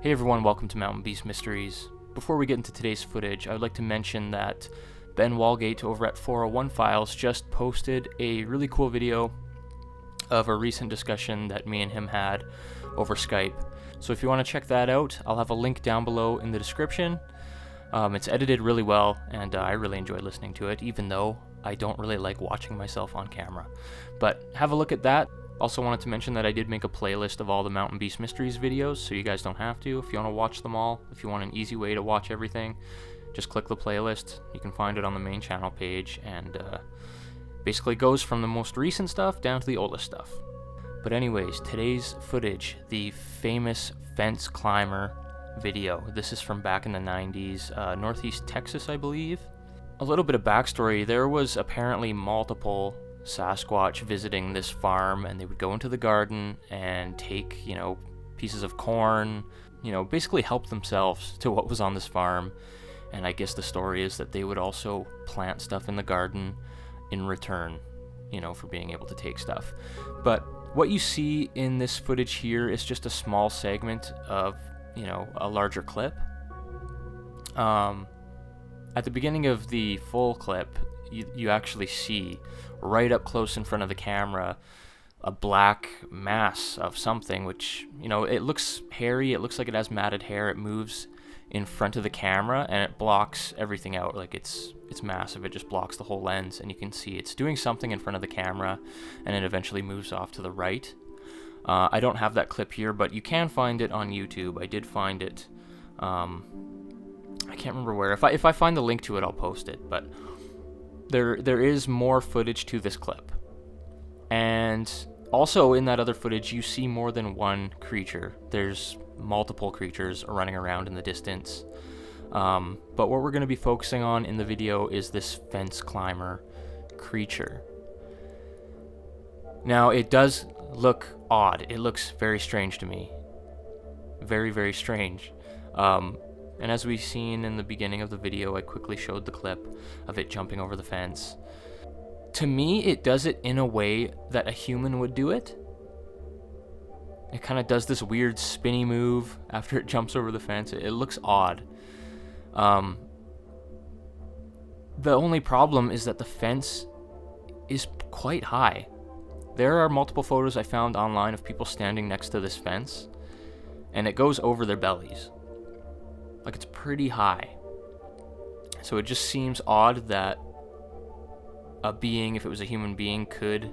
Hey everyone, welcome to Mountain Beast Mysteries. Before we get into today's footage, I would like to mention that Ben Walgate over at 401 Files just posted a really cool video of a recent discussion that me and him had over Skype. So if you want to check that out, I'll have a link down below in the description. It's edited really well, and I really enjoy listening to it, even though I don't really like watching myself on camera. But have a look at that. Also wanted to mention that I did make a playlist of all the Mountain Beast Mysteries videos, so you guys don't have to. If you want to watch them all, if you want an easy way to watch everything, just click the playlist. You can find it on the main channel page, and basically goes from the most recent stuff down to the oldest stuff. But anyways, today's footage, the famous fence climber video. This is from back in the 90s, Northeast Texas, I believe. A little bit of backstory, there was apparently multiple Sasquatch visiting this farm, and they would go into the garden and take, pieces of corn, basically help themselves to what was on this farm. And I guess the story is that they would also plant stuff in the garden in return, for being able to take stuff. But what you see in this footage here is just a small segment of, a larger clip. At the beginning of the full clip, you actually see right up close in front of the camera a black mass of something, which, it looks hairy, it looks like it has matted hair, it moves in front of the camera, and it blocks everything out. Like, it's massive, it just blocks the whole lens, and you can see it's doing something in front of the camera, and it eventually moves off to the right. I don't have that clip here, but you can find it on YouTube. I did find it, I can't remember where. If I find the link to it, I'll post it, but there is more footage to this clip. And also in that other footage, you see more than one creature. There's multiple creatures running around in the distance. But what we're going to be focusing on in the video is this fence climber creature. Now, it does look odd. It looks very strange to me. Very, very strange. And as we've seen in the beginning of the video, I quickly showed the clip of it jumping over the fence. To me, it does it in a way that a human would do it. It kind of does this weird spinny move after it jumps over the fence. It looks odd. The only problem is that the fence is quite high. There are multiple photos I found online of people standing next to this fence, and it goes over their bellies. Like, it's pretty high. So it just seems odd that a being, if it was a human being, could...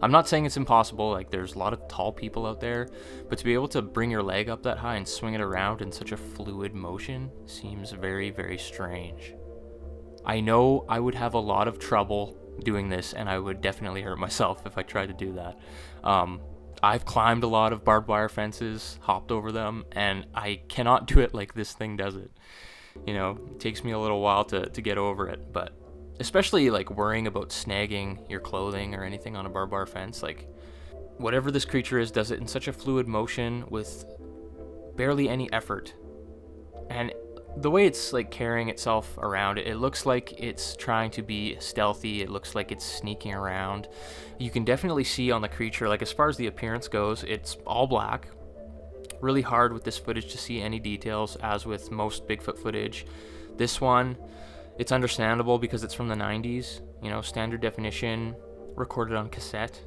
I'm not saying it's impossible, like, there's a lot of tall people out there, but to be able to bring your leg up that high and swing it around in such a fluid motion seems very, very strange. I know I would have a lot of trouble doing this, and I would definitely hurt myself if I tried to do that. I've climbed a lot of barbed wire fences, hopped over them, and I cannot do it like this thing does it. It takes me a little while to get over it, but especially like worrying about snagging your clothing or anything on a barbed wire fence, like whatever this creature is does it in such a fluid motion with barely any effort. And the way it's like carrying itself around, it looks like it's trying to be stealthy. It looks like it's sneaking around. You can definitely see on the creature, like as far as the appearance goes, it's all black. Really hard with this footage to see any details, as with most Bigfoot footage. This one, it's understandable because it's from the 90s, standard definition, recorded on cassette.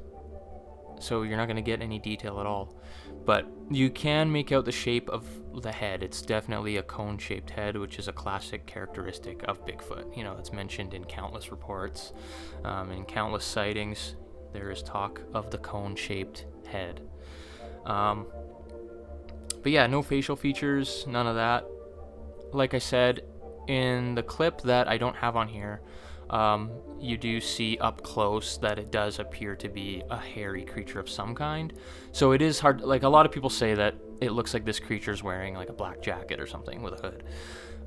So you're not going to get any detail at all. But you can make out the shape of the head. It's definitely a cone-shaped head, which is a classic characteristic of Bigfoot. It's mentioned in countless reports, in countless sightings. There is talk of the cone-shaped head. But yeah, no facial features, none of that. Like I said, in the clip that I don't have on here, you do see up close that it does appear to be a hairy creature of some kind. So it is hard, like a lot of people say that it looks like this creature's wearing like a black jacket or something with a hood.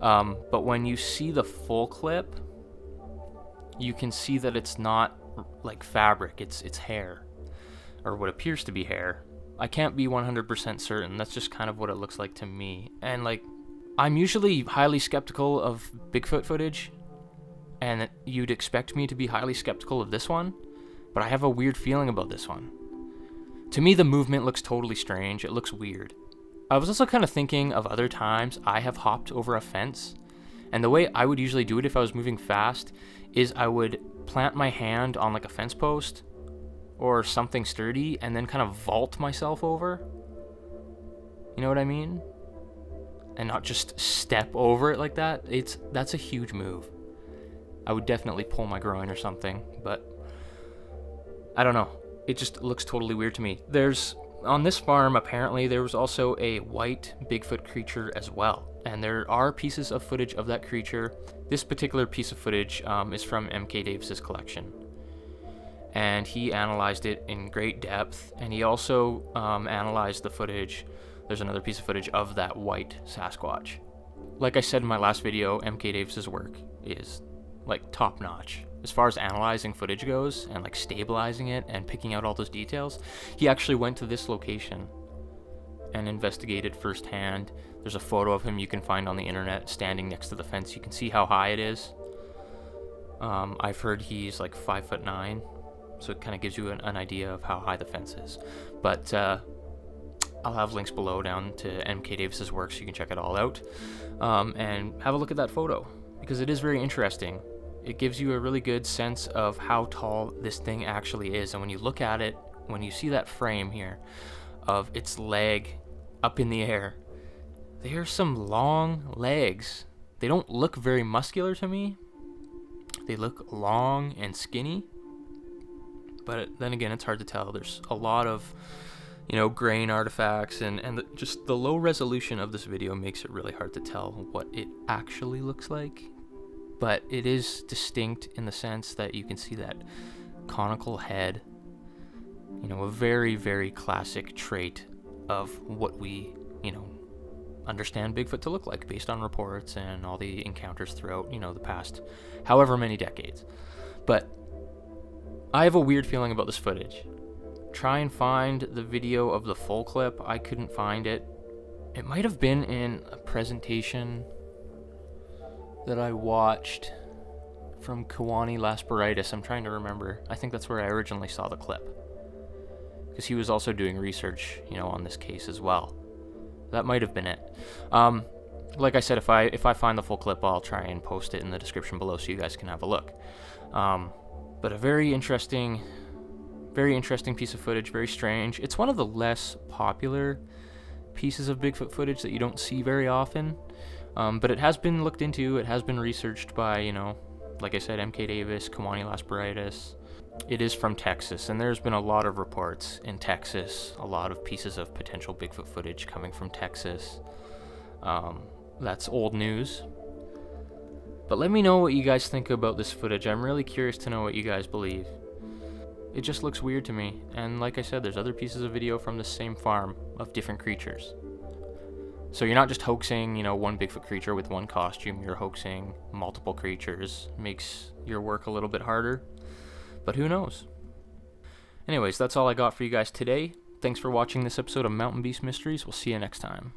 But when you see the full clip, you can see that it's not like fabric, it's hair, or what appears to be hair. I can't be 100% certain, that's just kind of what it looks like to me. And like, I'm usually highly skeptical of Bigfoot footage, and you'd expect me to be highly skeptical of this one, but I have a weird feeling about this one. To me, the movement looks totally strange. It looks weird. I was also kind of thinking of other times I have hopped over a fence, and the way I would usually do it if I was moving fast is I would plant my hand on like a fence post or something sturdy and then kind of vault myself over. You know what I mean? And not just step over it like that. That's a huge move. I would definitely pull my groin or something, but I don't know. It just looks totally weird to me. On this farm, apparently, there was also a white Bigfoot creature as well. And there are pieces of footage of that creature. This particular piece of footage is from MK Davis's collection. And he analyzed it in great depth. And he also analyzed the footage. There's another piece of footage of that white Sasquatch. Like I said in my last video, MK Davis's work is like top notch. As far as analyzing footage goes and like stabilizing it and picking out all those details, he actually went to this location and investigated firsthand. There's a photo of him you can find on the internet standing next to the fence. You can see how high it is. I've heard he's like 5'9", so it kind of gives you an idea of how high the fence is. But I'll have links below down to MK Davis's work so you can check it all out and have a look at that photo because it is very interesting. It gives you a really good sense of how tall this thing actually is. And when you look at it, when you see that frame here of its leg up in the air, they are some long legs. They don't look very muscular to me. They look long and skinny. But then again, it's hard to tell. There's a lot of, grain artifacts and just the low resolution of this video makes it really hard to tell what it actually looks like. But it is distinct in the sense that you can see that conical head, a very, very classic trait of what we, understand Bigfoot to look like based on reports and all the encounters throughout, the past however many decades. But I have a weird feeling about this footage. Try and find the video of the full clip. I couldn't find it. It might have been in a presentation that I watched from Kawani Lasperitis. I'm trying to remember. I think that's where I originally saw the clip. Because he was also doing research, on this case as well. That might have been it. Like I said, if I find the full clip, I'll try and post it in the description below so you guys can have a look. But a very interesting piece of footage, very strange. It's one of the less popular pieces of Bigfoot footage that you don't see very often. But it has been looked into, it has been researched by, like I said, MK Davis, Kawani Lasperitis. It is from Texas, and there's been a lot of reports in Texas, a lot of pieces of potential Bigfoot footage coming from Texas. That's old news. But let me know what you guys think about this footage. I'm really curious to know what you guys believe. It just looks weird to me, and like I said, there's other pieces of video from the same farm of different creatures. So you're not just hoaxing, one Bigfoot creature with one costume, you're hoaxing multiple creatures. Makes your work a little bit harder, but who knows? Anyways, that's all I got for you guys today. Thanks for watching this episode of Mountain Beast Mysteries. We'll see you next time.